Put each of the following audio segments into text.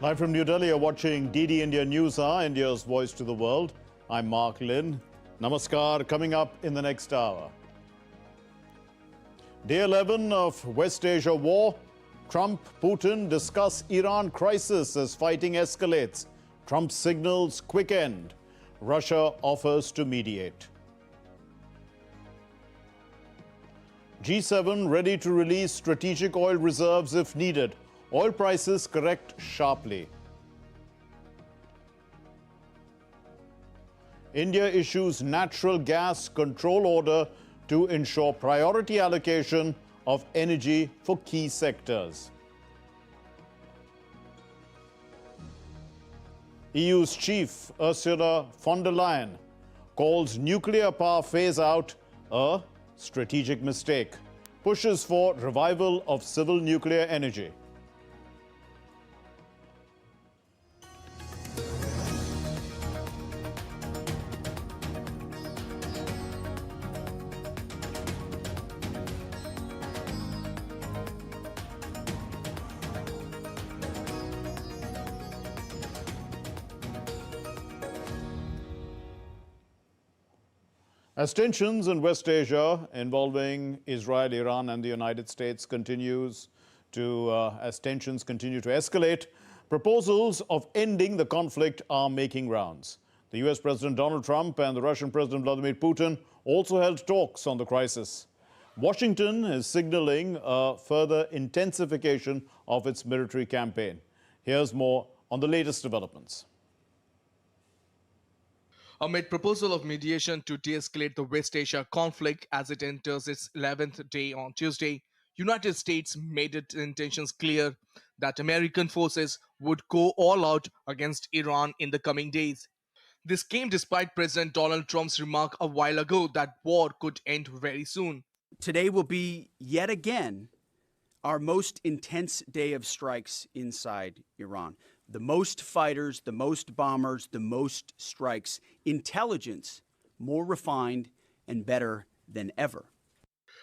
Live from New Delhi, you're watching DD India Newshour, India's voice to the world. I'm Mark Lynn. Namaskar. Coming up in the next hour. Day 11 of West Asia war. Trump, Putin discuss Iran crisis as fighting escalates. Trump signals quick end. Russia offers to mediate. G7 ready to release strategic oil reserves if needed. Oil prices correct sharply. India issues natural gas control order to ensure priority allocation of energy for key sectors. EU's chief, Ursula von der Leyen, calls nuclear power phase out a strategic mistake, pushes for revival of civil nuclear energy. As tensions in West Asia involving Israel, Iran and the United States as tensions continue to escalate, proposals of ending the conflict are making rounds. The US President Donald Trump and the Russian President Vladimir Putin also held talks on the crisis. Washington is signaling a further intensification of its military campaign. Here's more on the latest developments. Amid proposal of mediation to de-escalate the West Asia conflict as it enters its 11th day on Tuesday, United States made its intentions clear that American forces would go all out against Iran in the coming days. This came despite President Donald Trump's remark a while ago that war could end very soon. Today will be yet again our most intense day of strikes inside Iran. The most fighters, the most bombers, the most strikes. Intelligence more refined and better than ever.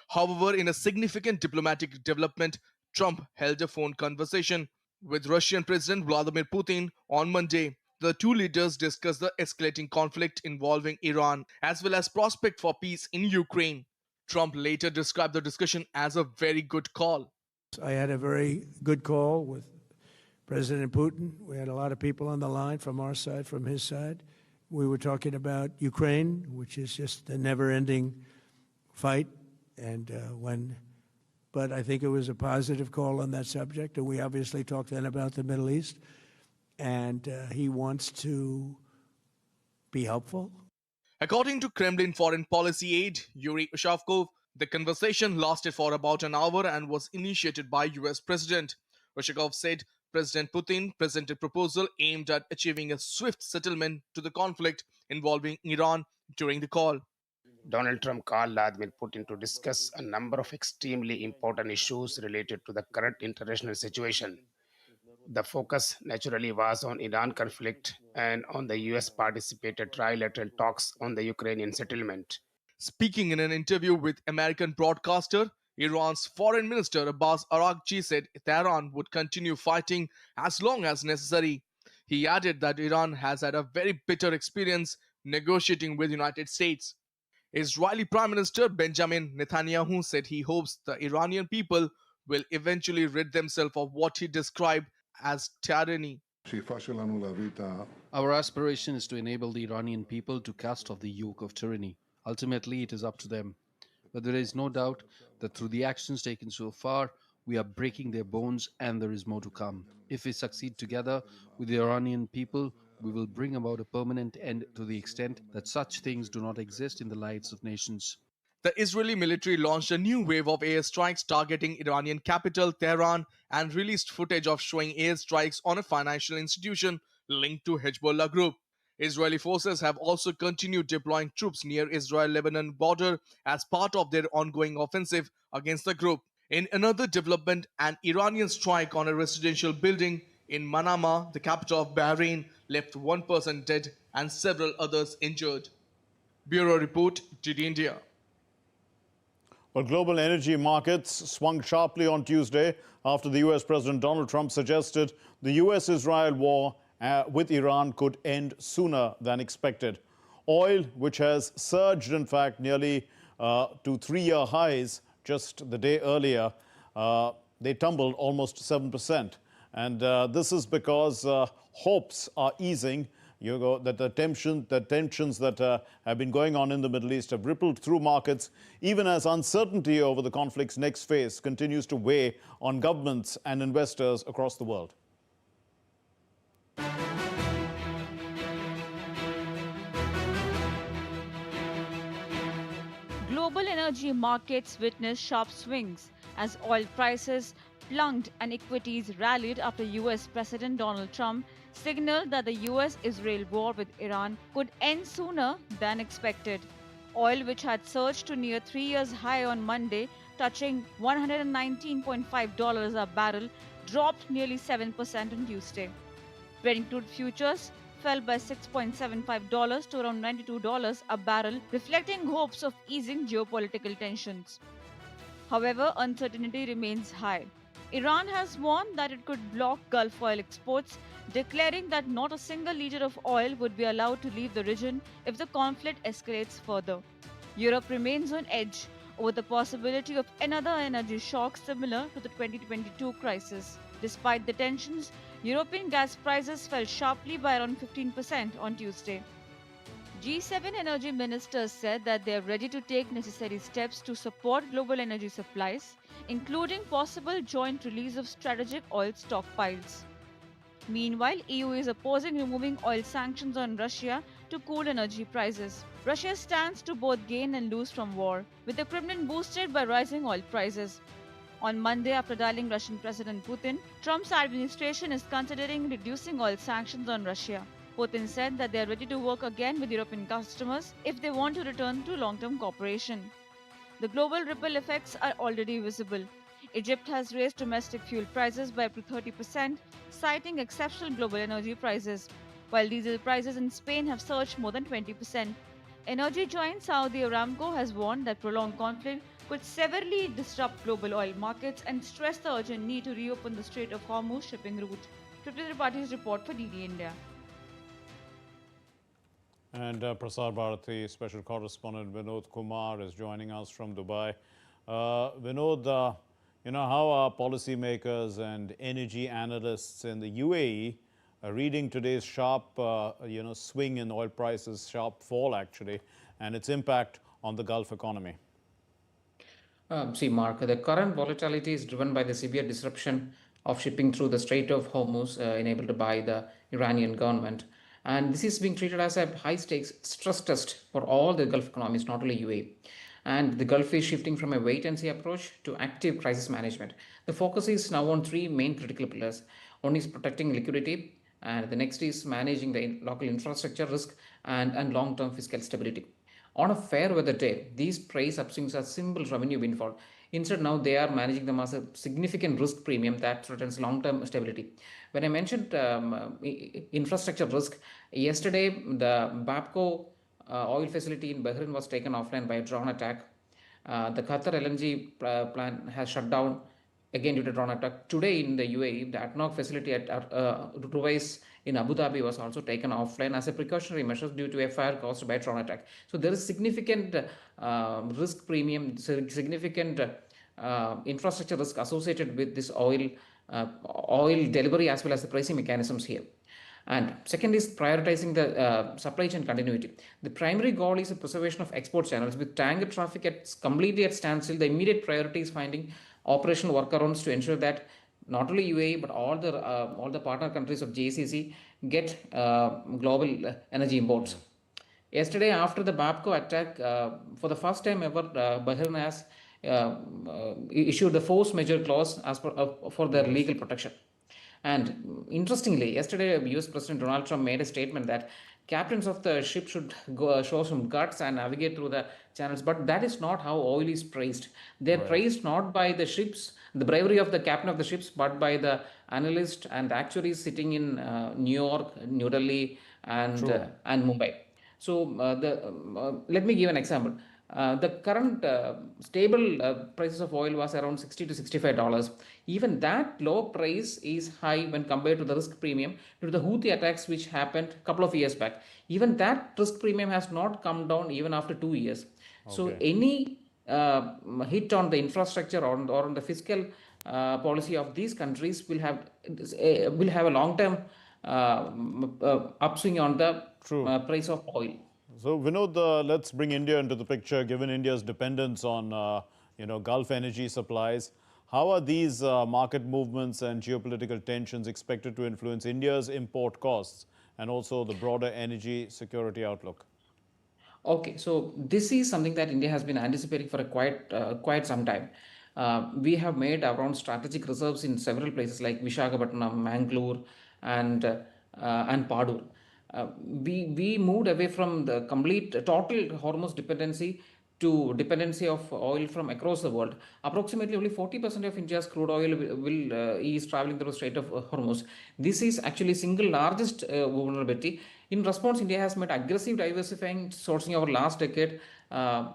However, in a significant diplomatic development, Trump held a phone conversation with Russian President Vladimir Putin on Monday. The two leaders discussed the escalating conflict involving Iran, as well as prospect for peace in Ukraine. Trump later described the discussion as a very good call. I had a very good call with President Putin. We had a lot of people on the line from our side, from his side. We were talking about Ukraine, which is just a never-ending fight. But I think it was a positive call on that subject. And we obviously talked then about the Middle East. And he wants to be helpful. According to Kremlin foreign policy aide Yuri Ushavkov, the conversation lasted for about an hour and was initiated by US President. Ushavkov said President Putin presented a proposal aimed at achieving a swift settlement to the conflict involving Iran during the call. Donald Trump called Vladimir Putin to discuss a number of extremely important issues related to the current international situation. The focus naturally was on Iran conflict and on the US participated trilateral talks on the Ukrainian settlement. Speaking in an interview with American broadcaster, Iran's Foreign Minister Abbas Araghchi said Tehran would continue fighting as long as necessary. He added that Iran has had a very bitter experience negotiating with the United States. Israeli Prime Minister Benjamin Netanyahu said he hopes the Iranian people will eventually rid themselves of what he described as tyranny. Our aspiration is to enable the Iranian people to cast off the yoke of tyranny. Ultimately, it is up to them. But there is no doubt that through the actions taken so far, we are breaking their bones and there is more to come. If we succeed together with the Iranian people, we will bring about a permanent end to the extent that such things do not exist in the lives of nations. The Israeli military launched a new wave of airstrikes targeting Iranian capital, Tehran, and released footage of showing airstrikes on a financial institution linked to Hezbollah group. Israeli forces have also continued deploying troops near Israel-Lebanon border as part of their ongoing offensive against the group. In another development, an Iranian strike on a residential building in Manama, the capital of Bahrain, left one person dead and several others injured. Bureau Report, DD India. But global energy markets swung sharply on Tuesday after the US President Donald Trump suggested the US-Israel war with Iran could end sooner than expected. Oil, which has surged, in fact, nearly to three-year highs just the day earlier, they tumbled almost 7%. And this is because hopes are easing. That the tensions that have been going on in the Middle East have rippled through markets, even as uncertainty over the conflict's next phase continues to weigh on governments and investors across the world. Global energy markets witnessed sharp swings as oil prices plunged and equities rallied after US President Donald Trump signaled that the US-Israel war with Iran could end sooner than expected. Oil, which had surged to near 3 years high on Monday, touching $119.5 a barrel, dropped nearly 7% on Tuesday. Brent crude futures fell by $6.75 to around $92 a barrel, reflecting hopes of easing geopolitical tensions. However, uncertainty remains high. Iran has warned that it could block Gulf oil exports, declaring that not a single liter of oil would be allowed to leave the region if the conflict escalates further. Europe remains on edge over the possibility of another energy shock similar to the 2022 crisis. Despite the tensions, European gas prices fell sharply by around 15% on Tuesday. G7 energy ministers said that they are ready to take necessary steps to support global energy supplies, including possible joint release of strategic oil stockpiles. Meanwhile, EU is opposing removing oil sanctions on Russia to cool energy prices. Russia stands to both gain and lose from war, with the Kremlin boosted by rising oil prices. On Monday, after dialing Russian President Putin, Trump's administration is considering reducing oil sanctions on Russia. Putin said that they are ready to work again with European customers if they want to return to long-term cooperation. The global ripple effects are already visible. Egypt has raised domestic fuel prices by up to 30%, citing exceptional global energy prices, while diesel prices in Spain have surged more than 20%. Energy giant Saudi Aramco has warned that prolonged conflict could severely disrupt global oil markets and stress the urgent need to reopen the Strait of Hormuz shipping route. T20 Triparti's report for DD India. And Prasar Bharati special correspondent Vinod Kumar is joining us from Dubai. Vinod, how are policymakers and energy analysts in the UAE reading today's sharp, swing in oil prices, sharp fall actually, and its impact on the Gulf economy? See, Mark, the current volatility is driven by the severe disruption of shipping through the Strait of Hormuz enabled by the Iranian government. And this is being treated as a high-stakes stress test for all the Gulf economies, not only UAE. And the Gulf is shifting from a wait-and-see approach to active crisis management. The focus is now on three main critical pillars. One is protecting liquidity, and the next is managing the local infrastructure risk and long-term fiscal stability. On a fair weather day, these price upswings are simple revenue windfall. Instead, now they are managing them as a significant risk premium that threatens long-term stability. When I mentioned infrastructure risk, yesterday the Babco oil facility in Bahrain was taken offline by a drone attack. The Qatar LNG plant has shut down again due to drone attack. Today in the UAE, the ADNOC facility at Ruwais in Abu Dhabi was also taken offline as a precautionary measure due to a fire caused by a drone attack. So there is significant risk premium, significant infrastructure risk associated with this oil delivery as well as the pricing mechanisms here. And second is prioritizing the supply chain continuity. The primary goal is the preservation of export channels. With tanker traffic completely at standstill, the immediate priority is finding operational workarounds to ensure that not only UAE but all the partner countries of GCC get global energy imports. Yesterday, after the Babco attack, for the first time ever, Bahrain has issued the force majeure clause as for their legal protection. And interestingly, yesterday, US President Donald Trump made a statement that captains of the ship should show some guts and navigate through the channels. But that is not how oil is praised. They're praised not by the ships, the bravery of the captain of the ships, but by the analysts and actuaries sitting in New York, New Delhi, and Mumbai. So let me give an example. The current stable prices of oil was around $60 to $65. Even that low price is high when compared to the risk premium due to the Houthi attacks which happened a couple of years back. Even that risk premium has not come down even after 2 years. So Okay. any hit on the infrastructure or on the fiscal policy of these countries will have a long-term upswing on the True. price of oil. So, Vinod, let's bring India into the picture. Given India's dependence on, Gulf energy supplies, how are these market movements and geopolitical tensions expected to influence India's import costs and also the broader energy security outlook? Okay, so this is something that India has been anticipating for a quite some time. We have made our own strategic reserves in several places like Visakhapatnam, Mangalore, and Padur. We moved away from the complete total Hormuz dependency to dependency of oil from across the world. Approximately only 40% of India's crude oil is traveling through the Strait of Hormuz. This is actually single largest vulnerability. In response, India has made aggressive diversifying sourcing over last decade,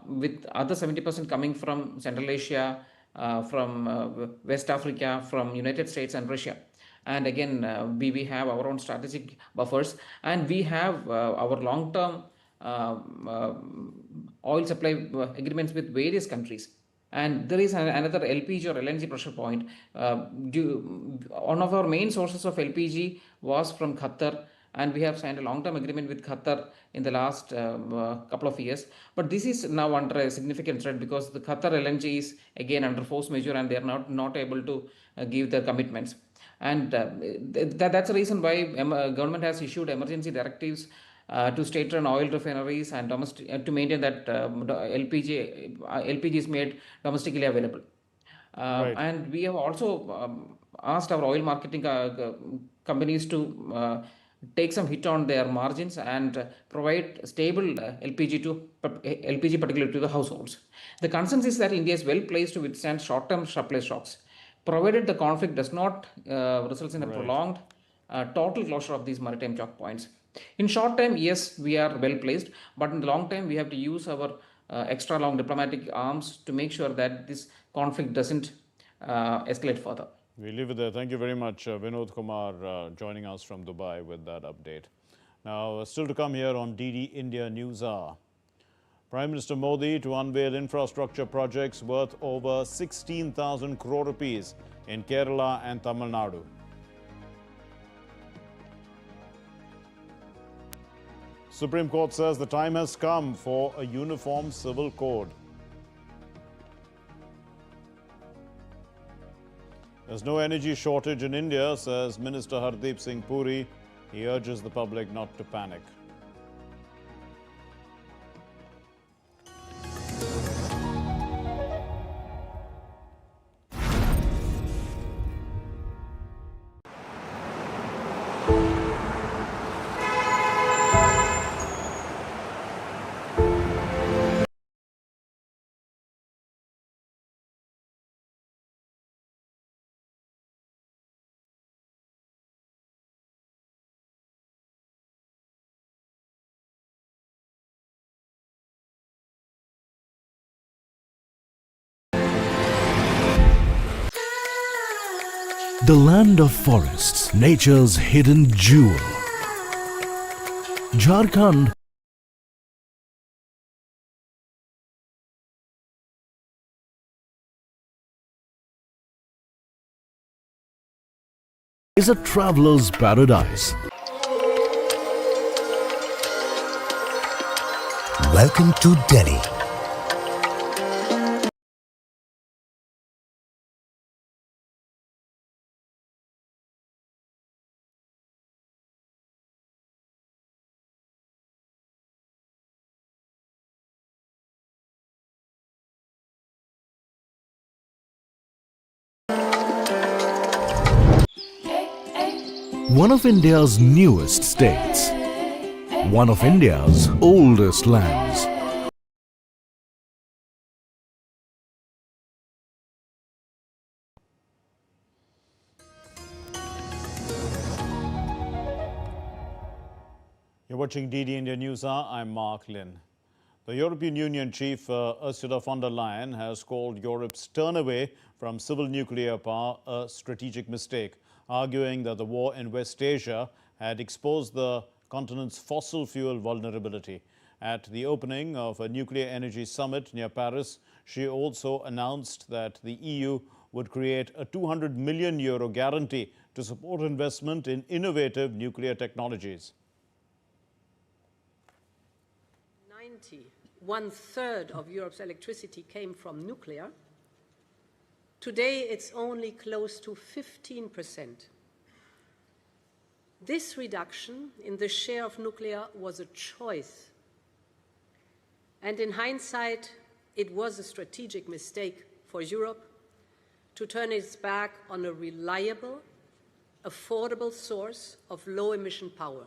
with other 70% coming from Central Asia, from West Africa, from United States and Russia. And again, we have our own strategic buffers, and we have our long-term oil supply agreements with various countries. And there is another LPG or LNG pressure point. One of our main sources of LPG was from Qatar, and we have signed a long-term agreement with Qatar in the last couple of years. But this is now under a significant threat because the Qatar LNG is again under force majeure, and they are not able to give their commitments. And that's the reason why government has issued emergency directives to state-run oil refineries and domestic to maintain that LPG is made domestically available. Right. And we have also asked our oil marketing companies to take some hit on their margins and provide stable LPG particularly to the households. The consensus is that India is well placed to withstand short-term supply shocks, provided the conflict does not result in a prolonged total closure of these maritime choke points. In short time, yes, we are well placed, but in the long time, we have to use our extra long diplomatic arms to make sure that this conflict doesn't escalate further. We leave it there. Thank you very much, Vinod Kumar, joining us from Dubai with that update. Now, still to come here on DD India News Hour. Prime Minister Modi to unveil infrastructure projects worth over 16,000 crore rupees in Kerala and Tamil Nadu. Supreme Court says the time has come for a uniform civil code. There's no energy shortage in India, says Minister Hardeep Singh Puri. He urges the public not to panic. The land of forests, nature's hidden jewel. Jharkhand is a traveler's paradise. Welcome to Delhi. One of India's newest states. One of India's oldest lands. You're watching DD India News Hour. I'm Mark Lin. The European Union chief Ursula von der Leyen has called Europe's turn away from civil nuclear power a strategic mistake, arguing that the war in West Asia had exposed the continent's fossil fuel vulnerability. At the opening of a nuclear energy summit near Paris, she also announced that the EU would create a €200 million guarantee to support investment in innovative nuclear technologies. 1/3 of Europe's electricity came from nuclear. Today, it's only close to 15%. This reduction in the share of nuclear was a choice. And in hindsight, it was a strategic mistake for Europe to turn its back on a reliable, affordable source of low-emission power.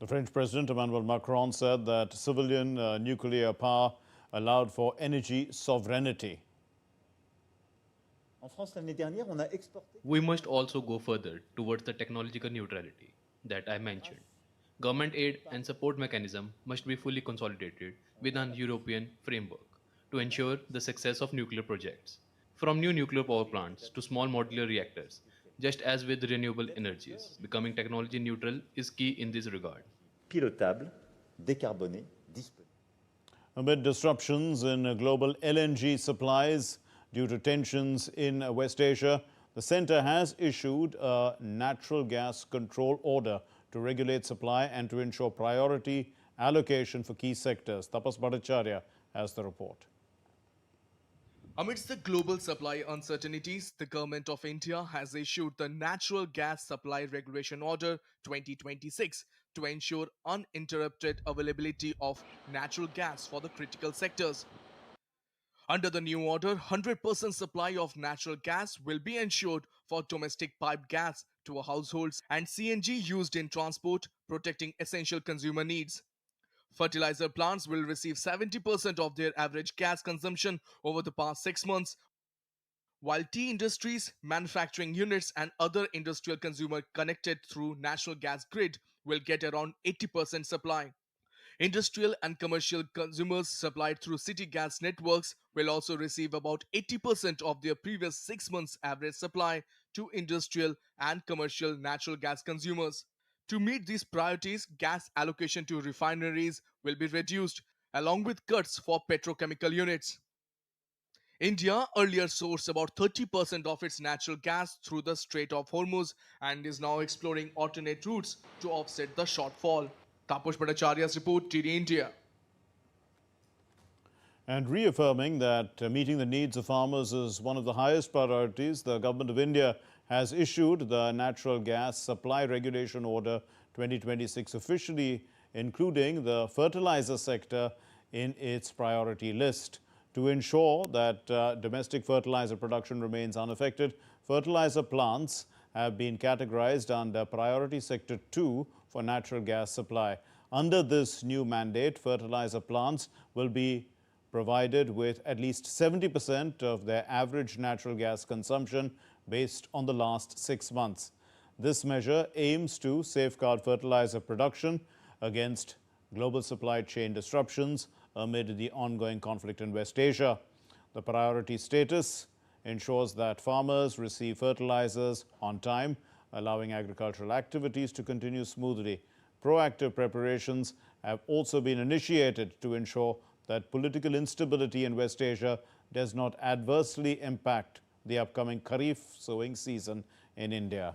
The French President Emmanuel Macron said that civilian nuclear power allowed for energy sovereignty. We must also go further towards the technological neutrality that I mentioned. Government aid and support mechanism must be fully consolidated within European framework to ensure the success of nuclear projects. From new nuclear power plants to small modular reactors, just as with renewable energies, becoming technology neutral is key in this regard. Pilotable, décarboné, disponible. Amid disruptions in global LNG supplies due to tensions in West Asia, the centre has issued a natural gas control order to regulate supply and to ensure priority allocation for key sectors. Tapas Bhattacharya has the report. Amidst the global supply uncertainties, the Government of India has issued the Natural Gas Supply Regulation Order 2026 to ensure uninterrupted availability of natural gas for the critical sectors. Under the new order, 100% supply of natural gas will be ensured for domestic piped gas to households and CNG used in transport, protecting essential consumer needs. Fertilizer plants will receive 70% of their average gas consumption over the past 6 months, while tea industries, manufacturing units and other industrial consumers connected through national gas grid will get around 80% supply. Industrial and commercial consumers supplied through city gas networks will also receive about 80% of their previous 6 months average supply to industrial and commercial natural gas consumers. To meet these priorities, gas allocation to refineries will be reduced, along with cuts for petrochemical units. India earlier sourced about 30% of its natural gas through the Strait of Hormuz and is now exploring alternate routes to offset the shortfall. Taposh Bhattacharya's report, TD India. And reaffirming that meeting the needs of farmers is one of the highest priorities, the Government of India has issued the Natural Gas Supply Regulation Order 2026, officially including the fertilizer sector in its priority list. To ensure that domestic fertilizer production remains unaffected, fertilizer plants have been categorized under Priority Sector 2 for natural gas supply. Under this new mandate, fertilizer plants will be provided with at least 70% of their average natural gas consumption based on the last 6 months. This measure aims to safeguard fertilizer production against global supply chain disruptions amid the ongoing conflict in West Asia. The priority status ensures that farmers receive fertilizers on time, allowing agricultural activities to continue smoothly. Proactive preparations have also been initiated to ensure that political instability in West Asia does not adversely impact the upcoming Kharif sowing season in India.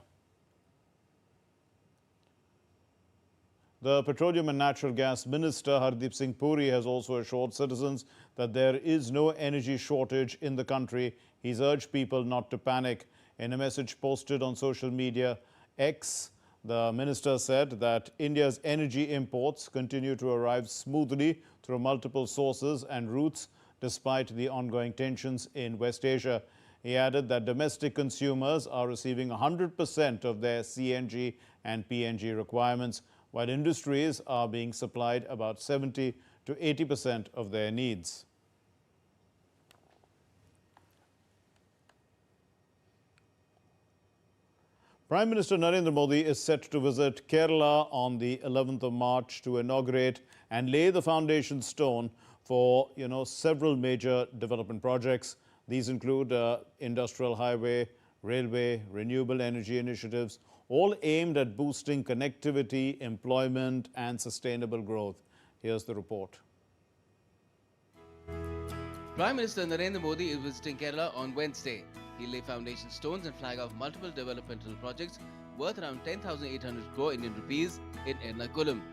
The Petroleum and Natural Gas Minister Hardeep Singh Puri has also assured citizens that there is no energy shortage in the country. He's urged people not to panic. In a message posted on social media X, the minister said that India's energy imports continue to arrive smoothly through multiple sources and routes despite the ongoing tensions in West Asia. He added that domestic consumers are receiving 100% of their CNG and PNG requirements, while industries are being supplied about 70 to 80% of their needs. Prime Minister Narendra Modi is set to visit Kerala on the 11th of March to inaugurate and lay the foundation stone for, several major development projects. These include industrial highway, railway, renewable energy initiatives, all aimed at boosting connectivity, employment and sustainable growth. Here's the report. Prime Minister Narendra Modi is visiting Kerala on Wednesday. He'll lay foundation stones and flag off multiple developmental projects worth around 10,800 crore Indian rupees in Ernakulam.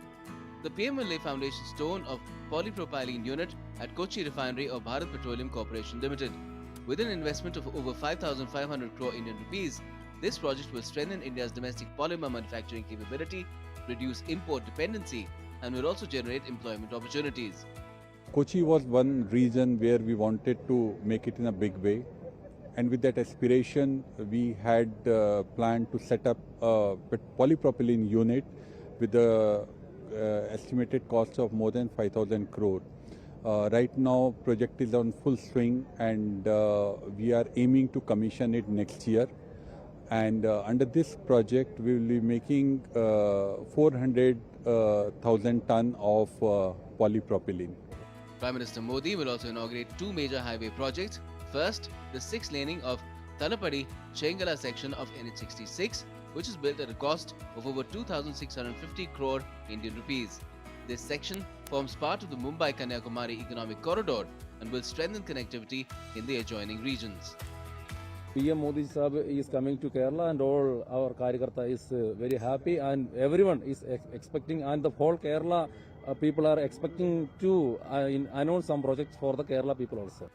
The PM will lay foundation stone of polypropylene unit at Kochi Refinery of Bharat Petroleum Corporation Limited. With an investment of over 5,500 crore Indian rupees, this project will strengthen India's domestic polymer manufacturing capability, reduce import dependency, and will also generate employment opportunities. Kochi was one region where we wanted to make it in a big way. And with that aspiration, we had planned to set up a polypropylene unit with the estimated cost of more than 5,000 crore. Right now, project is on full swing and we are aiming to commission it next year. And under this project, we will be making 400,000 ton of polypropylene. Prime Minister Modi will also inaugurate two major highway projects. First, the 6-laning of Talapadi-Chengala section of NH66, which is built at a cost of over 2,650 crore Indian rupees. This section forms part of the Mumbai-Kanyakumari economic corridor and will strengthen connectivity in the adjoining regions. PM Modi Sahab is coming to Kerala and all our Karyakarta is very happy and everyone is expecting, and the whole Kerala people are expecting to announce some projects for the Kerala people also.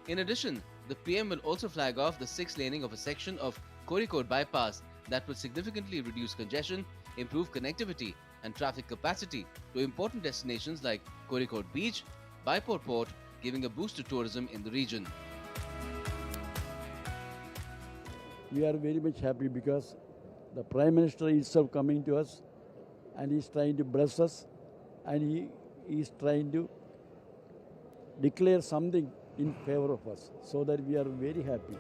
In addition, the PM will also flag off the 6-laning of a section of Kozhikode bypass that will significantly reduce congestion, improve connectivity and traffic capacity to important destinations like Kozhikode Beach, Byport Port, giving a boost to tourism in the region. We are very much happy because the Prime Minister is so coming to us and he is trying to bless us and he is trying to declare something in favor of us, so that we are very happy.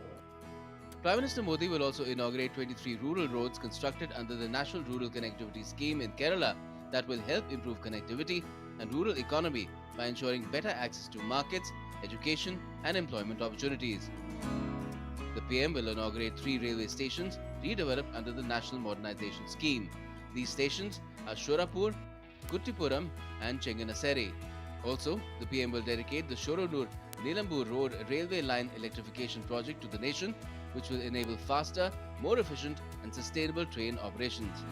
Prime Minister Modi will also inaugurate 23 rural roads constructed under the National Rural Connectivity Scheme in Kerala that will help improve connectivity and rural economy by ensuring better access to markets, education and employment opportunities. The PM will inaugurate 3 railway stations redeveloped under the National Modernization Scheme. These stations are Shorapur, Kuttipuram and Chenganassery. Also, the PM will dedicate the Shoranur-Nilambur Road Railway Line Electrification Project to the nation, which will enable faster, more efficient and sustainable train operations.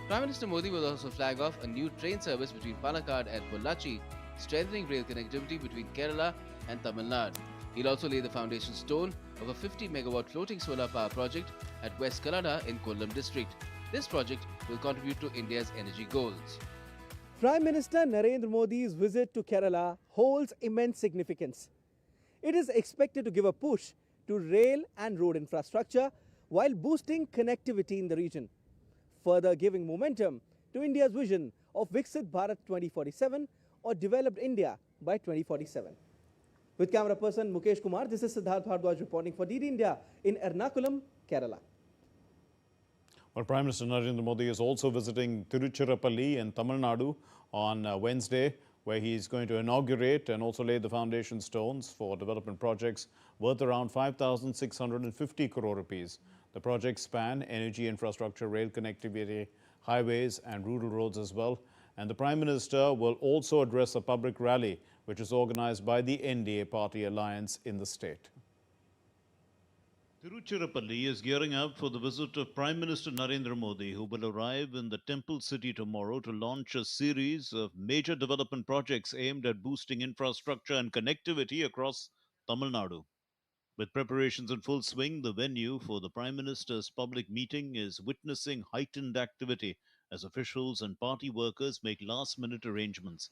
Prime Minister Modi will also flag off a new train service between Palakkad and Pollachi, strengthening rail connectivity between Kerala and Tamil Nadu. He'll also lay the foundation stone of a 50-megawatt floating solar power project at West Kannada in Kollam district. This project will contribute to India's energy goals. Prime Minister Narendra Modi's visit to Kerala holds immense significance. It is expected to give a push to rail and road infrastructure while boosting connectivity in the region, further giving momentum to India's vision of Viksit Bharat 2047 or Developed India by 2047. With camera person Mukesh Kumar, this is Siddharth Bhardwaj reporting for DD India in Ernakulam, Kerala. Well, Prime Minister Narendra Modi is also visiting Tiruchirappalli in Tamil Nadu on Wednesday, where he is going to inaugurate and also lay the foundation stones for development projects worth around 5,650 crore rupees. The projects span energy infrastructure, rail connectivity, highways and rural roads as well. And the Prime Minister will also address a public rally which is organized by the NDA party alliance in the state. Tiruchirappalli is gearing up for the visit of Prime Minister Narendra Modi, who will arrive in the temple city tomorrow to launch a series of major development projects aimed at boosting infrastructure and connectivity across Tamil Nadu. With preparations in full swing, the venue for the Prime Minister's public meeting is witnessing heightened activity as officials and party workers make last-minute arrangements.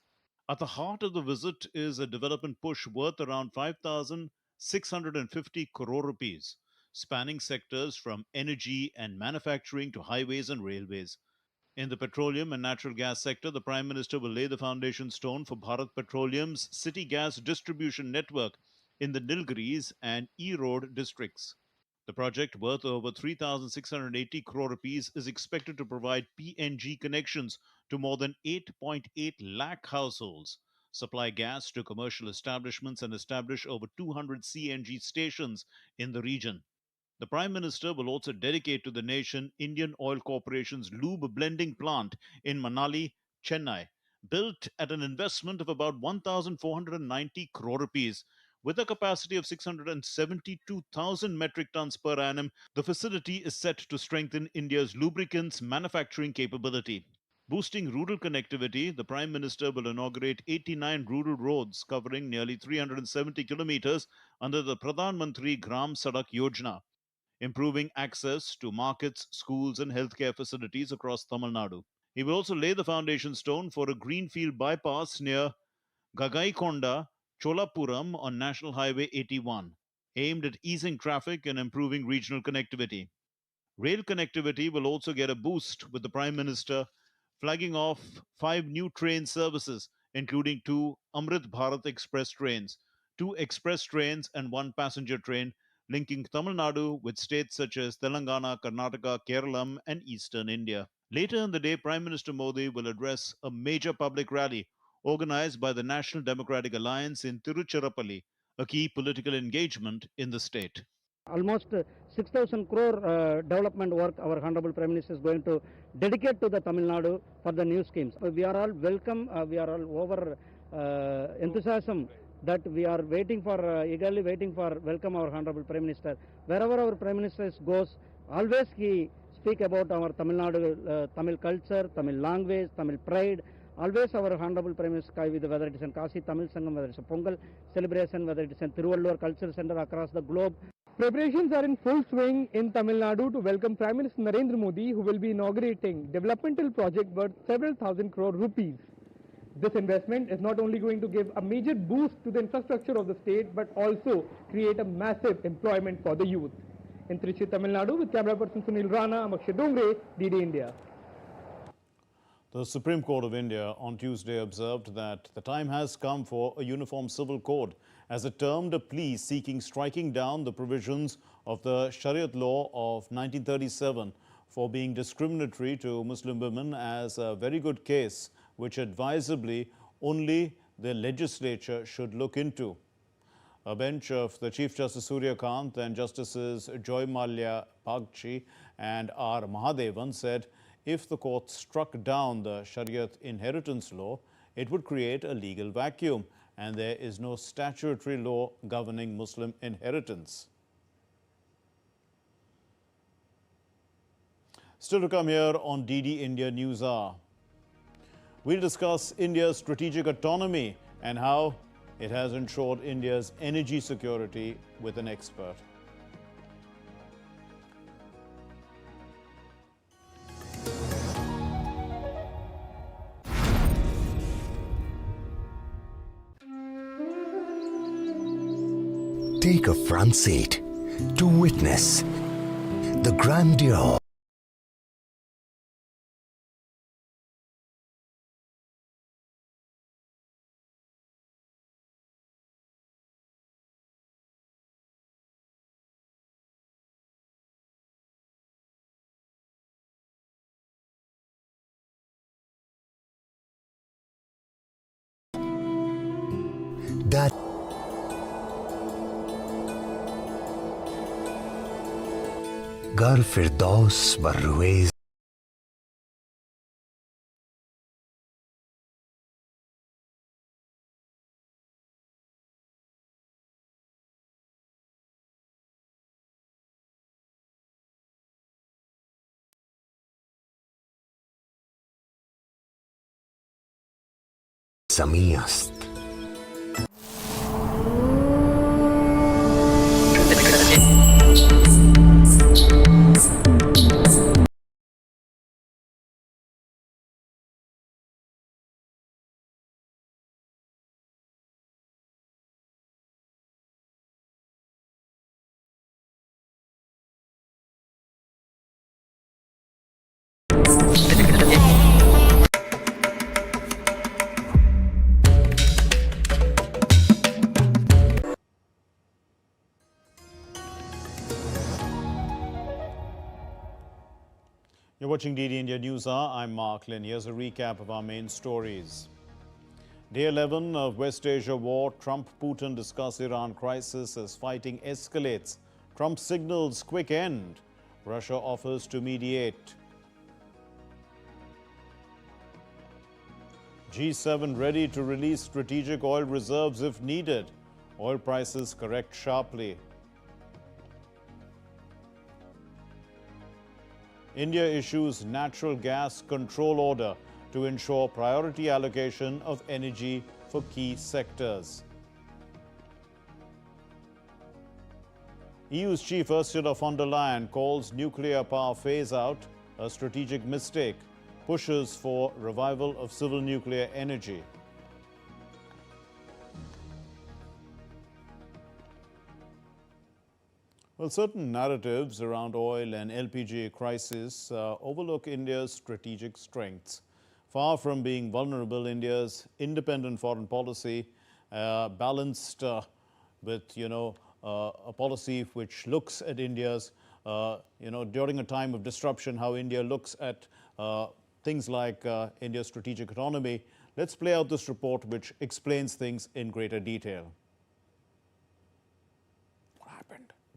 At the heart of the visit is a development push worth around 5,650 crore rupees, spanning sectors from energy and manufacturing to highways and railways. In the petroleum and natural gas sector, the Prime Minister will lay the foundation stone for Bharat Petroleum's city gas distribution network in the Nilgiris and Erode districts. The project, worth over 3,680 crore rupees, is expected to provide PNG connections to more than 8.8 lakh households, supply gas to commercial establishments, and establish over 200 CNG stations in the region. The Prime Minister will also dedicate to the nation Indian Oil Corporation's lube blending plant in Manali, Chennai, built at an investment of about 1,490 crore rupees. With a capacity of 672,000 metric tons per annum, the facility is set to strengthen India's lubricants manufacturing capability. Boosting rural connectivity, the Prime Minister will inaugurate 89 rural roads covering nearly 370 kilometers under the Pradhan Mantri Gram Sadak Yojana, improving access to markets, schools, and healthcare facilities across Tamil Nadu. He will also lay the foundation stone for a greenfield bypass near Gagaikonda, Cholapuram on National Highway 81, aimed at easing traffic and improving regional connectivity. Rail connectivity will also get a boost with the Prime Minister flagging off 5 new train services, including 2 Amrit Bharat Express trains, 2 express trains, and 1 passenger train, linking Tamil Nadu with states such as Telangana, Karnataka, Kerala, and eastern India. Later in the day, Prime Minister Modi will address a major public rally organized by the National Democratic Alliance in Tiruchirappalli, a key political engagement in the state. Almost 6,000 crore development work our Honorable Prime Minister is going to dedicate to the Tamil Nadu for the new schemes. We are all welcome, we are all over enthusiasm that we are waiting for, eagerly waiting for welcome our Honorable Prime Minister. Wherever our Prime Minister goes, always he speak about our Tamil Nadu, Tamil culture, Tamil language, Tamil pride. Always our Honorable Prime Minister, whether it is in Kasi Tamil Sangam, whether it is a Pongal celebration, whether it is in Tiruvallur Cultural Center across the globe. Preparations are in full swing in Tamil Nadu to welcome Prime Minister Narendra Modi, who will be inaugurating developmental project worth several thousand crore rupees. This investment is not only going to give a major boost to the infrastructure of the state, but also create a massive employment for the youth. In Trichy, Tamil Nadu, with camera person Sunil Rana, Amakshay Dongre, DD India. The Supreme Court of India on Tuesday observed that the time has come for a uniform civil code, as it termed a plea seeking striking down the provisions of the Shariat law of 1937 for being discriminatory to Muslim women as a very good case, which advisably only the legislature should look into. A bench of the Chief Justice Surya Kant and Justices Joy Malya Bagchi and R. Mahadevan said if the court struck down the Shariat inheritance law, it would create a legal vacuum, and there is no statutory law governing Muslim inheritance. Still to come here on DD India News Hour. We'll discuss India's strategic autonomy and how it has ensured India's energy security with an expert. Take a front seat to witness the grandeur that Gar Firdaus Barruez Samiyast. You're watching DD India News Hour. I'm Mark Lynn. Here's a recap of our main stories. Day 11 of West Asia war. Trump-Putin discuss Iran crisis as fighting escalates. Trump signals quick end. Russia offers to mediate. G7 ready to release strategic oil reserves if needed. Oil prices correct sharply. India issues natural gas control order to ensure priority allocation of energy for key sectors. EU's chief Ursula von der Leyen calls nuclear power phase-out a strategic mistake, pushes for revival of civil nuclear energy. Well, certain narratives around oil and LPG crisis overlook India's strategic strengths. Far from being vulnerable, India's independent foreign policy, balanced with, a policy which looks at India's, during a time of disruption, how India looks at things like India's strategic autonomy. Let's play out this report which explains things in greater detail.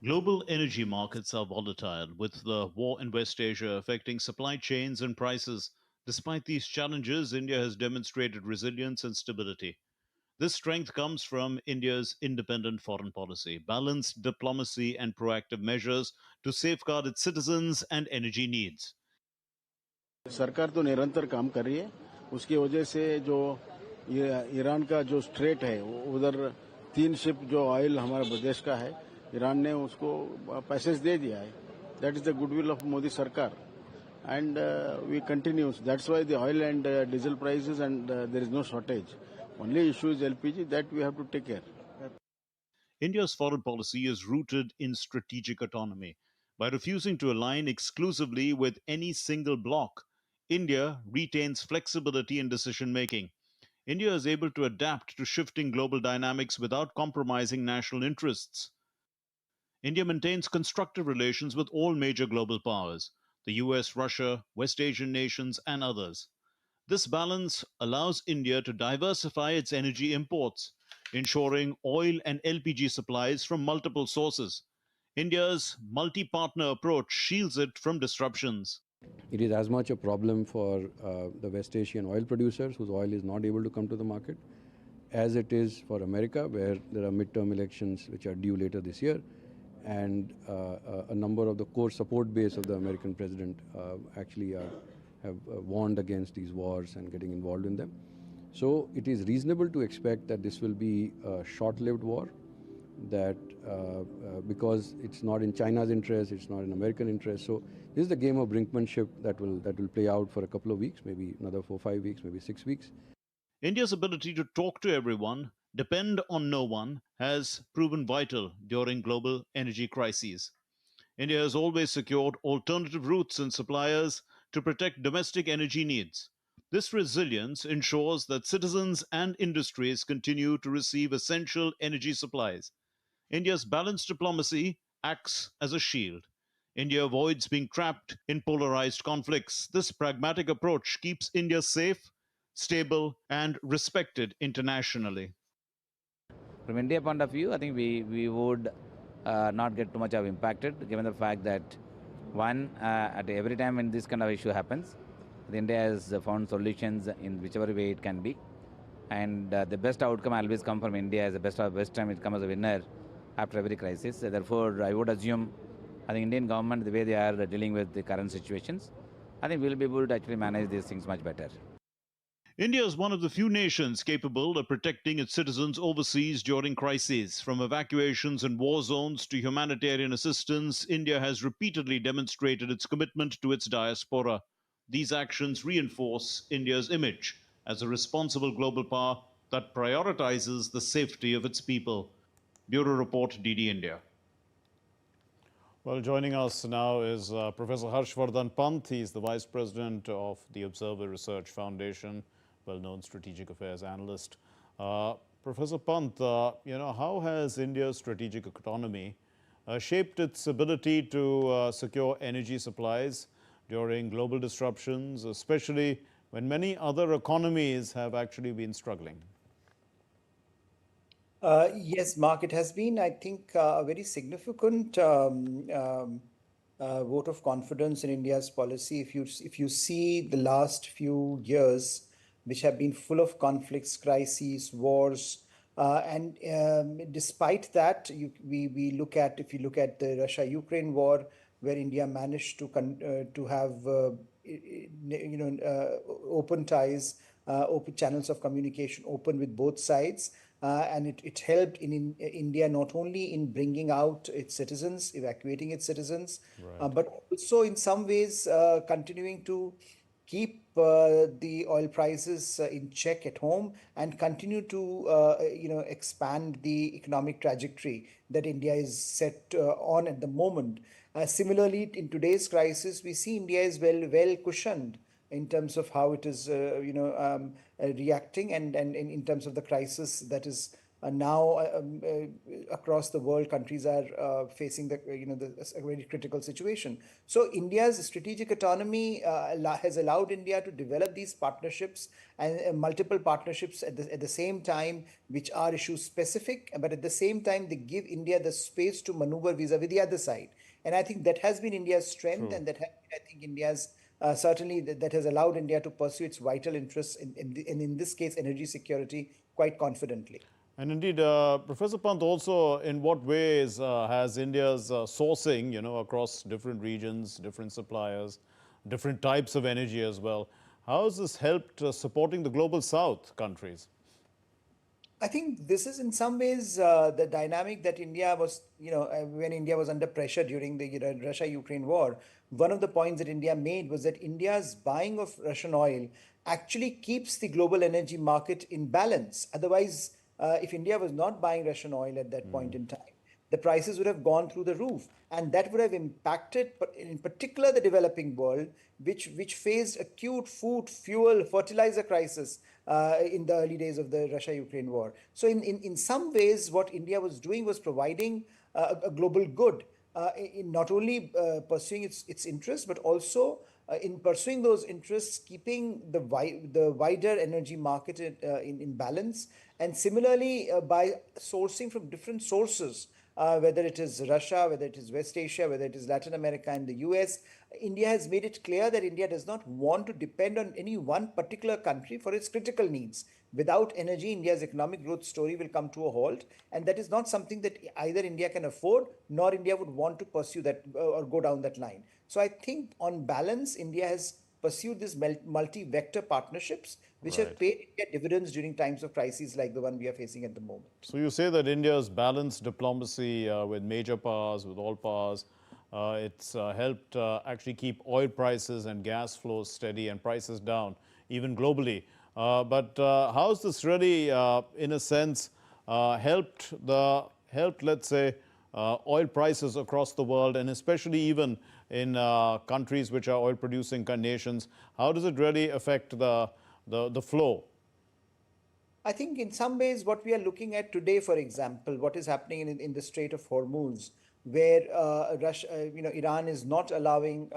Global energy markets are volatile, with the war in West Asia affecting supply chains and prices. Despite these challenges, India has demonstrated resilience and stability. This strength comes from India's independent foreign policy, balanced diplomacy, and proactive measures to safeguard its citizens and energy needs. सरकार तो निरंतर काम कर रही है, उसकी वजह से जो ईरान का जो स्ट्रेट है, उधर 3 शिप जो ऑयल हमारे देश का है, ईरान ने उसको पैसेज दे दिया है. That is the goodwill of Modi Sarkar, and we continue. That's why the oil and diesel prices and there is no shortage. Only issue is LPG that we have to take care. India's foreign policy is rooted in strategic autonomy. By refusing to align exclusively with any single bloc, India retains flexibility in decision making. India is able to adapt to shifting global dynamics without compromising national interests. India maintains constructive relations with all major global powers, the US, Russia, West Asian nations, and others. This balance allows India to diversify its energy imports, ensuring oil and LPG supplies from multiple sources. India's multi-partner approach shields it from disruptions. It is as much a problem for the West Asian oil producers whose oil is not able to come to the market, as it is for America, where there are midterm elections which are due later this year, and a number of the core support base of the American president actually have warned against these wars and getting involved in them. So it is reasonable to expect that this will be a short-lived war, that because it's not in China's interest, it's not in American interest. So this is the game of brinkmanship that will play out for a couple of weeks, maybe another 4-5 weeks, maybe 6 weeks. India's ability to talk to everyone, depend on no one, has proven vital during global energy crises. India has always secured alternative routes and suppliers to protect domestic energy needs. This resilience ensures that citizens and industries continue to receive essential energy supplies. India's balanced diplomacy acts as a shield. India avoids being trapped in polarized conflicts. This pragmatic approach keeps India safe, stable, and respected internationally. From India point of view, I think we would not get too much of impacted, given the fact that one, at every time when this kind of issue happens, India has found solutions in whichever way it can be, and the best outcome always come from India. As the best time it comes as a winner after every crisis. Therefore, I would assume, I think Indian government, the way they are dealing with the current situations, I think we'll be able to actually manage these things much better. India is one of the few nations capable of protecting its citizens overseas during crises. From evacuations and war zones to humanitarian assistance, India has repeatedly demonstrated its commitment to its diaspora. These actions reinforce India's image as a responsible global power that prioritizes the safety of its people. Bureau Report, DD India. Well, joining us now is Professor Harshvardhan Pant. He is the Vice President of the Observer Research Foundation, well-known strategic affairs analyst. Professor Pant, how has India's strategic autonomy shaped its ability to secure energy supplies during global disruptions, especially when many other economies have actually been struggling? Yes, Mark, it has been, I think, a very significant vote of confidence in India's policy. If you see the last few years, which have been full of conflicts, crises, wars, and despite that, we look at if you look at the Russia-Ukraine war, where India managed to have open ties, open channels of communication open with both sides. And it helped in India not only in bringing out its citizens, evacuating its citizens, but also in some ways continuing to keep the oil prices in check at home and continue to expand the economic trajectory that India is set on at the moment. Similarly, in today's crisis, we see India is well cushioned in terms of how it is, reacting, and in terms of the crisis that is now across the world, countries are facing a very critical situation. So India's strategic autonomy has allowed India to develop these partnerships and multiple partnerships at the same time, which are issue specific, but at the same time they give India the space to maneuver vis-a-vis the other side. And I think that has been India's strength, and that has been, I think, India's certainly that has allowed India to pursue its vital interests in this case, energy security, quite confidently. And indeed, Professor Pant, also in what ways has India's sourcing, across different regions, different suppliers, different types of energy as well, how has this helped supporting the global south countries? I think this is in some ways the dynamic that India was, when India was under pressure during the Russia-Ukraine war. One of the points that India made was that India's buying of Russian oil actually keeps the global energy market in balance. Otherwise, if India was not buying Russian oil at that point in time, the prices would have gone through the roof, and that would have impacted, in particular, the developing world, which faced acute food, fuel, fertilizer crisis in the early days of the Russia-Ukraine war. So in some ways, what India was doing was providing a global good, in not only pursuing its interests, but also in pursuing those interests, keeping the wider energy market in balance. And similarly, by sourcing from different sources, whether it is Russia, whether it is West Asia, whether it is Latin America and the US, India has made it clear that India does not want to depend on any one particular country for its critical needs. Without energy, India's economic growth story will come to a halt, and that is not something that either India can afford, nor India would want to pursue that or go down that line. So I think on balance, India has pursued these multi-vector partnerships, which have paid India dividends during times of crises like the one we are facing at the moment. So you say that India's balanced diplomacy with major powers, with all powers, it's helped actually keep oil prices and gas flows steady and prices down, even globally. But how has this really, in a sense, helped, let's say, oil prices across the world, and especially even in countries which are oil-producing nations? How does it really affect the flow? I think in some ways what we are looking at today, for example, what is happening in the Strait of Hormuz, where Iran is not allowing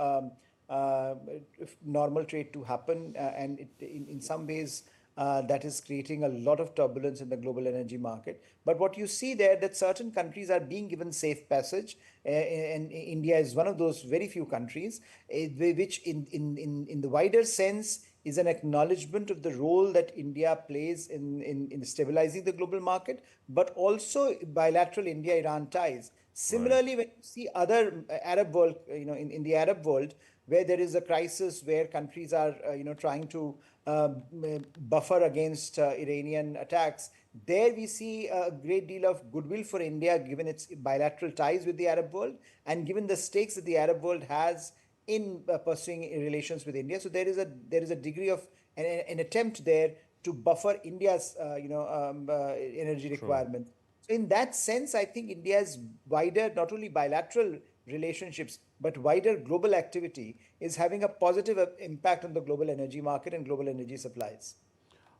normal trade to happen, and in some ways that is creating a lot of turbulence in the global energy market. But what you see there, that certain countries are being given safe passage, and India is one of those very few countries, which in the wider sense is an acknowledgement of the role that India plays in stabilizing the global market, but also bilateral India-Iran ties. Similarly, when you see other Arab world, in the Arab world, where there is a crisis where countries are, trying to buffer against Iranian attacks, there we see a great deal of goodwill for India, given its bilateral ties with the Arab world and given the stakes that the Arab world has in pursuing relations with India. So there is a degree of an attempt there to buffer India's energy requirements. So in that sense, I think India's wider, not only bilateral relationships, but wider global activity is having a positive impact on the global energy market and global energy supplies.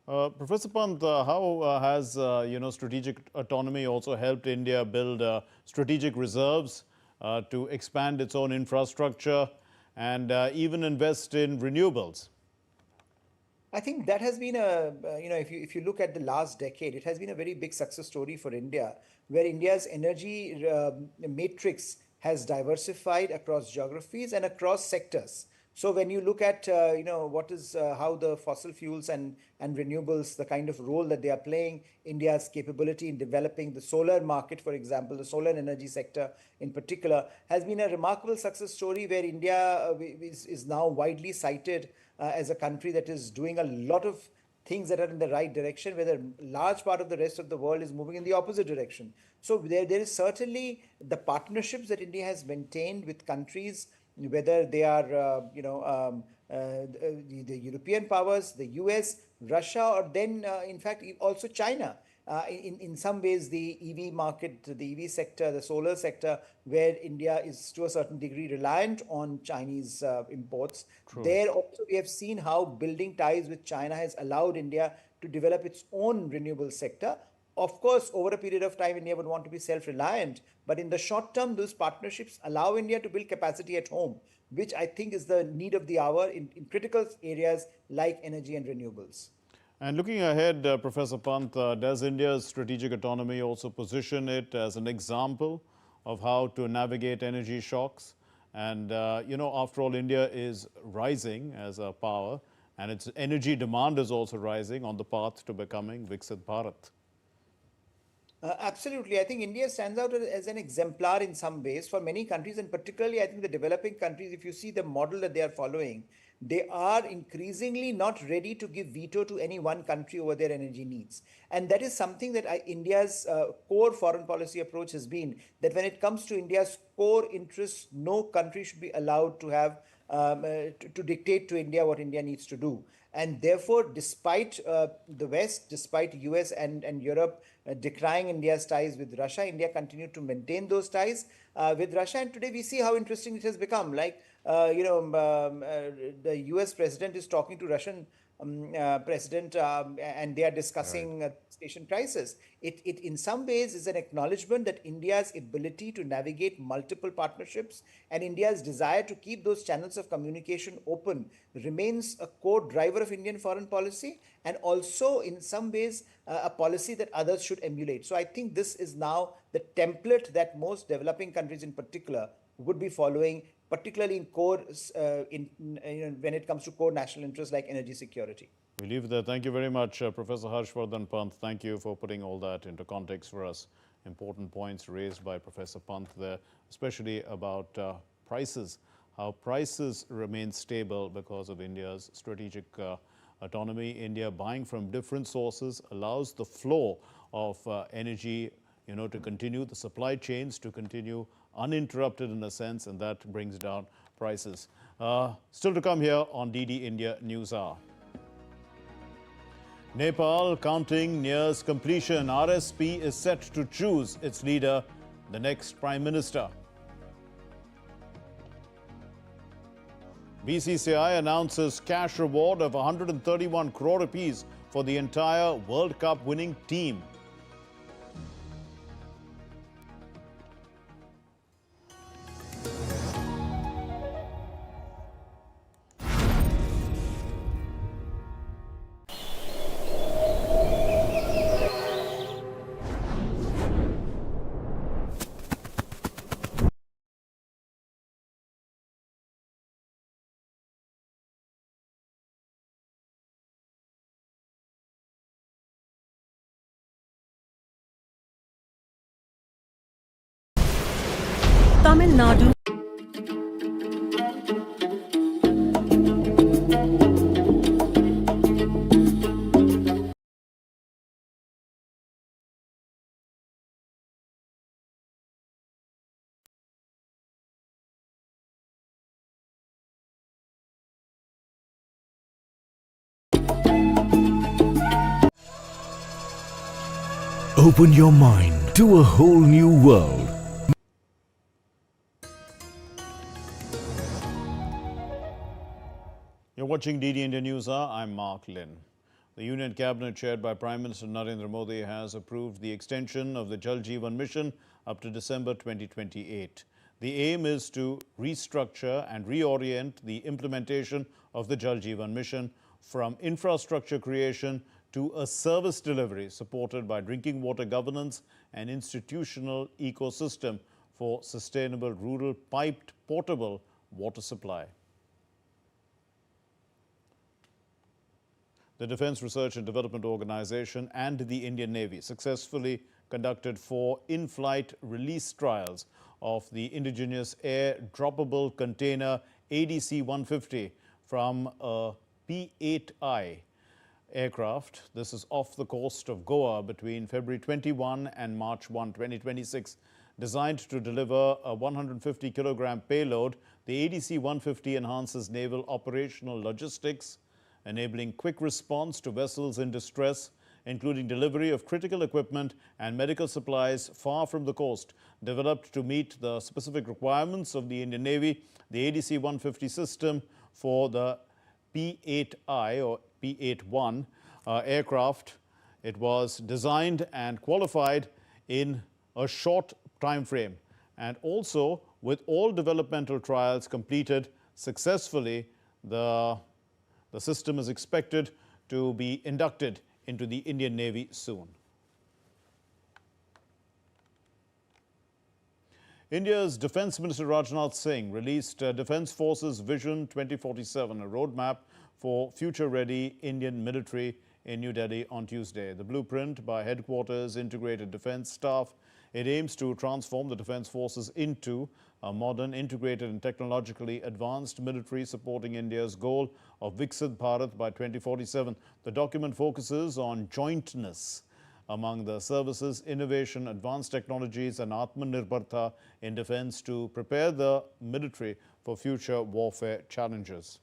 Professor Pant, how has strategic autonomy also helped India build strategic reserves to expand its own infrastructure? and even invest in renewables? I think that has been if you look at the last decade, it has been a very big success story for India, where India's energy matrix has diversified across geographies and across sectors. So when you look at how the fossil fuels and renewables, the kind of role that they are playing, India's capability in developing the solar market, for example, the solar energy sector in particular, has been a remarkable success story where India is now widely cited as a country that is doing a lot of things that are in the right direction, where a large part of the rest of the world is moving in the opposite direction. So there is certainly the partnerships that India has maintained with countries, whether they are the European powers, the US, Russia, or then in fact also China. In some ways, the EV market, the EV sector, the solar sector, where India is to a certain degree reliant on Chinese imports. True. There also we have seen how building ties with China has allowed India to develop its own renewable sector. Of course, over a period of time, India would want to be self-reliant, but in the short term, those partnerships allow India to build capacity at home, which I think is the need of the hour in critical areas like energy and renewables. And looking ahead, Professor Pant, does India's strategic autonomy also position it as an example of how to navigate energy shocks? And, after all, India is rising as a power, and its energy demand is also rising on the path to becoming Viksit Bharat. Absolutely. I think India stands out as an exemplar in some ways for many countries, and particularly I think the developing countries. If you see the model that they are following, they are increasingly not ready to give veto to any one country over their energy needs. And that is something that India's core foreign policy approach has been, that when it comes to India's core interests, no country should be allowed to have to dictate to India what India needs to do. And therefore, despite the West, despite US and Europe decrying India's ties with Russia, India continued to maintain those ties with Russia. And today we see how interesting it has become. Like, the US president is talking to Russian president and they are discussing station crisis. It in some ways is an acknowledgement that India's ability to navigate multiple partnerships and India's desire to keep those channels of communication open remains a core driver of Indian foreign policy, and also in some ways a policy that others should emulate. So I think this is now the template that most developing countries in particular would be following, particularly in core, when it comes to core national interests like energy security. We leave it there. Thank you very much, Professor Harshvardhan Pant. Thank you for putting all that into context for us. Important points raised by Professor Pant there, especially about prices, how prices remain stable because of India's strategic autonomy. India buying from different sources allows the flow of energy, to continue, the supply chains to continue uninterrupted in a sense, and that brings down prices. Still to come here on DD India News Hour. Nepal counting nears completion. RSP is set to choose its leader, the next Prime Minister. BCCI announces cash reward of 131 crore rupees for the entire World Cup winning team. Tamil Nadu. Open your mind to a whole new world. You're watching DD India News Hour. I'm Mark Lynn. The Union Cabinet, chaired by Prime Minister Narendra Modi, has approved the extension of the Jal Jeevan Mission up to December 2028. The aim is to restructure and reorient the implementation of the Jal Jeevan mission from infrastructure creation to a service delivery supported by drinking water governance and institutional ecosystem for sustainable rural piped portable water supply. The Defence Research and Development Organization and the Indian Navy successfully conducted 4 in-flight release trials of the indigenous air-droppable container ADC-150 from a P8I aircraft. This is off the coast of Goa between February 21 and March 1, 2026. Designed to deliver a 150-kilogram payload, the ADC-150 enhances naval operational logistics, enabling quick response to vessels in distress, including delivery of critical equipment and medical supplies far from the coast. Developed to meet the specific requirements of the Indian Navy, the ADC-150 system for the P8I or P81 aircraft, it was designed and qualified in a short time frame, and also with all developmental trials completed successfully, the system is expected to be inducted into the Indian Navy soon. India's Defence Minister Rajnath Singh released Defence Forces Vision 2047, a roadmap for future-ready Indian military in New Delhi on Tuesday. The blueprint by Headquarters Integrated Defence Staff, it aims to transform the Defence Forces into a modern, integrated and technologically advanced military supporting India's goal of Viksit Bharat by 2047. The document focuses on jointness among the services, innovation, advanced technologies and Atmanirbharta in defence to prepare the military for future warfare challenges.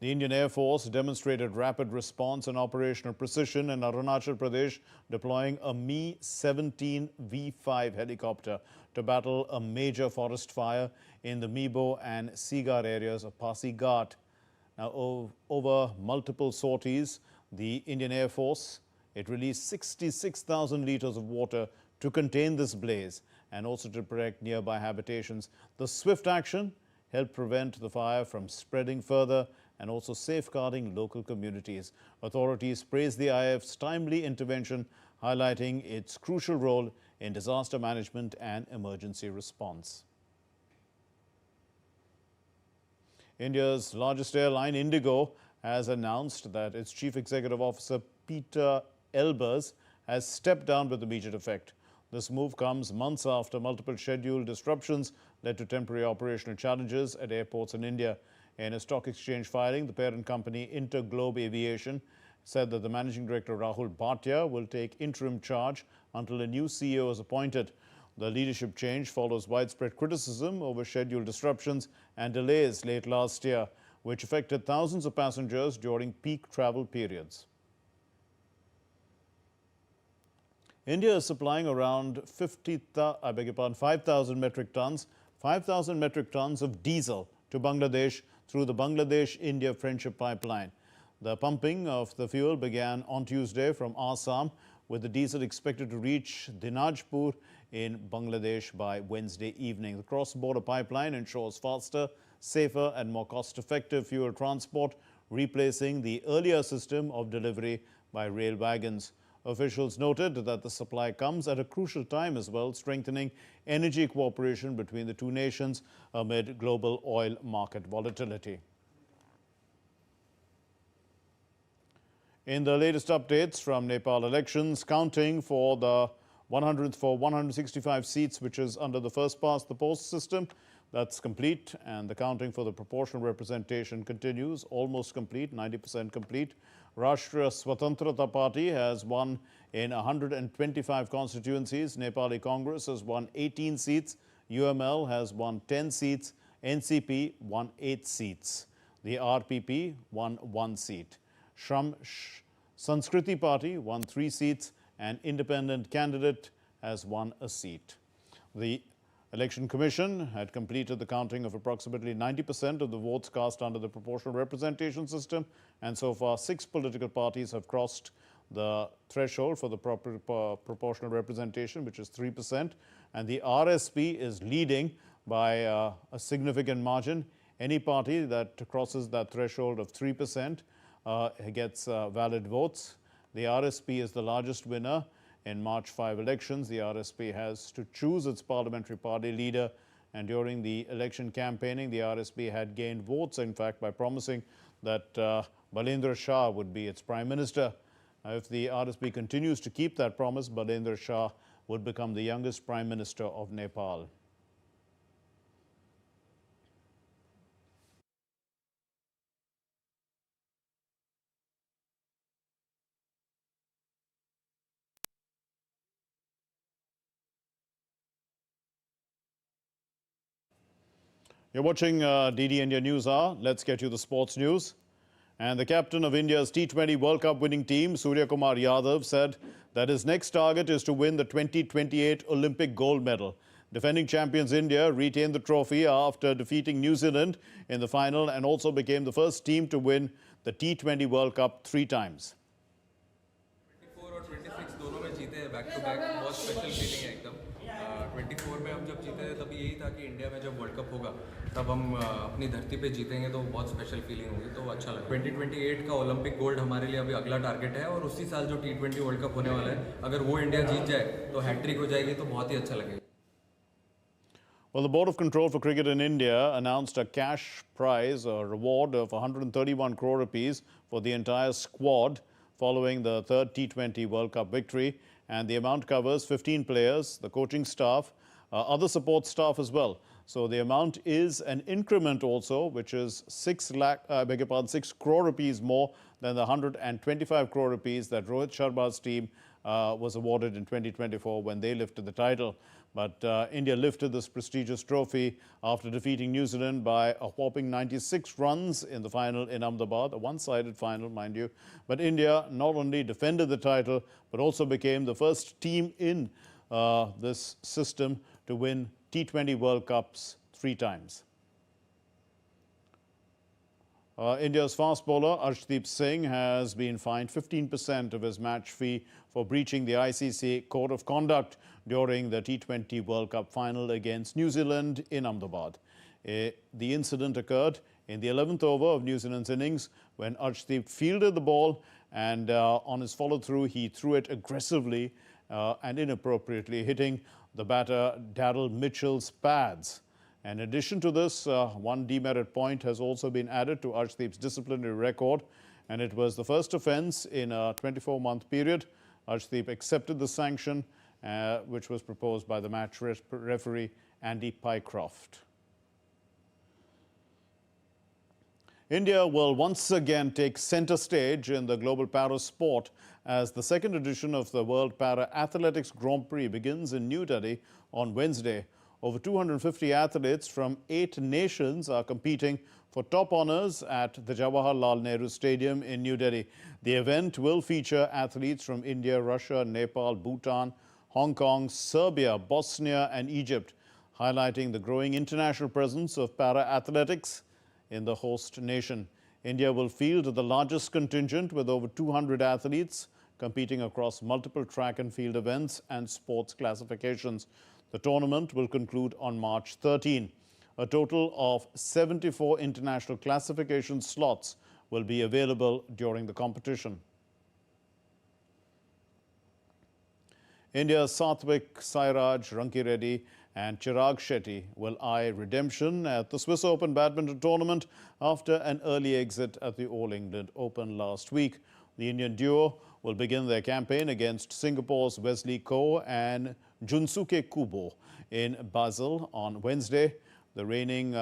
The Indian Air Force demonstrated rapid response and operational precision in Arunachal Pradesh, deploying a Mi-17 V5 helicopter to battle a major forest fire in the Mibo and Sigar areas of Pasighat. Now, over multiple sorties, the Indian Air Force, it released 66,000 litres of water to contain this blaze and also to protect nearby habitations. The swift action helped prevent the fire from spreading further and also safeguarding local communities. Authorities praised the IAF's timely intervention, highlighting its crucial role in disaster management and emergency response. India's largest airline, IndiGo, has announced that its Chief Executive Officer, Peter Elbers, has stepped down with immediate effect. This move comes months after multiple schedule disruptions led to temporary operational challenges at airports in India. In a stock exchange filing, the parent company Interglobe Aviation said that the managing director Rahul Bhatia will take interim charge until a new CEO is appointed. The leadership change follows widespread criticism over schedule disruptions and delays late last year, which affected thousands of passengers during peak travel periods. India is supplying around 5,000 metric tons of diesel to Bangladesh through the Bangladesh-India Friendship Pipeline. The pumping of the fuel began on Tuesday from Assam, with the diesel expected to reach Dinajpur in Bangladesh by Wednesday evening. The cross-border pipeline ensures faster, safer and more cost-effective fuel transport, replacing the earlier system of delivery by rail wagons. Officials noted that the supply comes at a crucial time as well, strengthening energy cooperation between the two nations amid global oil market volatility. In the latest updates from Nepal elections, counting for the 165 seats which is under the first past the post system, that's complete, and the counting for the proportional representation continues, almost complete, 90% complete. Rashtriya Swatantrata Party has won in 125 constituencies. Nepali Congress has won 18 seats. UML has won 10 seats. NCP won 8 seats. The RPP won 1 seat. Shram Sanskriti Party won 3 seats. An independent candidate has won a seat. The Election Commission had completed the counting of approximately 90% of the votes cast under the proportional representation system, and so far 6 political parties have crossed the threshold for the proportional representation, which is 3%, and the RSP is leading by a significant margin. Any party that crosses that threshold of 3% gets valid votes. The RSP is the largest winner in March 5 elections. The RSP has to choose its parliamentary party leader, and during the election campaigning, the RSP had gained votes, in fact, by promising that Balendra Shah would be its prime minister. If the RSP continues to keep that promise, Balendra Shah would become the youngest prime minister of Nepal. You're watching DD India Newshour. Let's get you the sports news. And the captain of India's T20 World Cup winning team, Surya Kumar Yadav, said that his next target is to win the 2028 Olympic gold medal. Defending champions India retained the trophy after defeating New Zealand in the final and also became the first team to win the T20 World Cup 3 times. 24 और 26 दोनों में जीते हैं back to back, बहुत special feeling है एकदम। 24 में हम जब जीते थे तभी यही था कि इंडिया में जब वर्ल्ड कप होगा तब हम अपनी धरती पे जीतेंगे तो बहुत स्पेशल फीलिंग होगी, तो अच्छा लगा। 2028 का ओलंपिक गोल्ड हमारे लिए अभी अगला टारगेट है और उसी साल जो T20 वर्ल्ड कप होने वाला है, अगर वो इंडिया जीत जाए तो हैट्रिक हो जाएगी, तो बहुत ही अच्छा लगेगा। Well, the Board of Control for Cricket in India announced a cash prize or reward of 131 crore rupees for the entire squad following the third T20 World Cup victory. And the amount covers 15 players, the coaching staff, other support staff as well. So the amount is an increment also, which is 6 crore rupees more than the 125 crore rupees that Rohit Sharma's team was awarded in 2024 when they lifted the title. But India lifted this prestigious trophy after defeating New Zealand by a whopping 96 runs in the final in Ahmedabad, a one-sided final, mind you. But India not only defended the title, but also became the first team in this system to win T20 World Cups 3 times. India's fast bowler Arshdeep Singh has been fined 15% of his match fee for breaching the ICC Code of Conduct during the T20 World Cup final against New Zealand in Ahmedabad. The incident occurred in the 11th over of New Zealand's innings when Arshdeep fielded the ball, and on his follow-through he threw it aggressively and inappropriately, hitting the batter Daryl Mitchell's pads. In addition to this, one demerit point has also been added to Arshdeep's disciplinary record, and it was the first offence in a 24-month period. Arshdeep accepted the sanction, which was proposed by the match referee Andy Pycroft. India will once again take centre stage in the global para sport as the second edition of the World Para Athletics Grand Prix begins in New Delhi on Wednesday. Over 250 athletes from 8 nations are competing for top honours at the Jawaharlal Nehru Stadium in New Delhi. The event will feature athletes from India, Russia, Nepal, Bhutan, Hong Kong, Serbia, Bosnia and Egypt, highlighting the growing international presence of para-athletics in the host nation. India will field the largest contingent with over 200 athletes competing across multiple track and field events and sports classifications. The tournament will conclude on March 13. A total of 74 international classification slots will be available during the competition. India's Satvik Sairaj, Ranki Reddy and Chirag Shetty will eye redemption at the Swiss Open badminton tournament after an early exit at the All England Open last week. The Indian duo will begin their campaign against Singapore's Wesley Koh and Junsuke Kubo in Basel on Wednesday. The reigning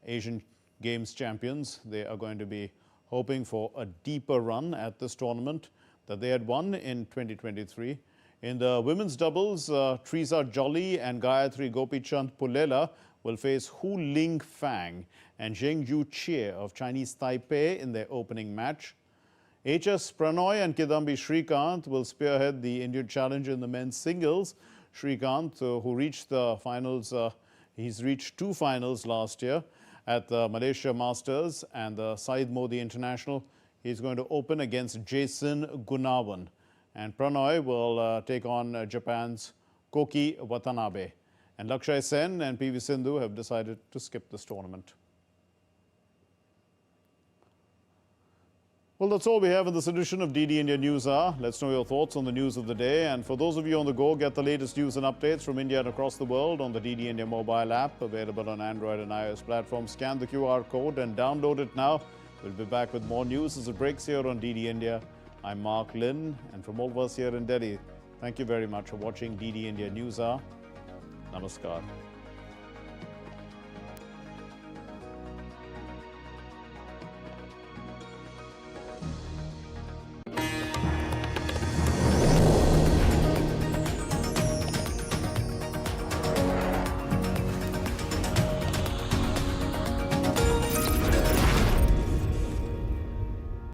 Asian Games champions, they are going to be hoping for a deeper run at this tournament that they had won in 2023. In the women's doubles, Teresa Jolly and Gayatri Gopichand Pulela will face Hu Ling Fang and Zheng Yu Chie of Chinese Taipei in their opening match. HS Pranoy and Kidambi Srikanth will spearhead the Indian challenge in the men's singles. Srikanth, who reached the finals, he's reached 2 finals last year at the Malaysia Masters and the Said Modi International. He's going to open against Jason Gunawan. And Pranoy will take on Japan's Koki Watanabe. And Lakshay Sen and PV Sindhu have decided to skip this tournament. Well, that's all we have in this edition of DD India News Hour. Let's know your thoughts on the news of the day. And for those of you on the go, get the latest news and updates from India and across the world on the DD India mobile app, available on Android and iOS platforms. Scan the QR code and download it now. We'll be back with more news as it breaks here on DD India. I'm Mark Lynn, and from all of us here in Delhi, thank you very much for watching DD India News Hour. Namaskar.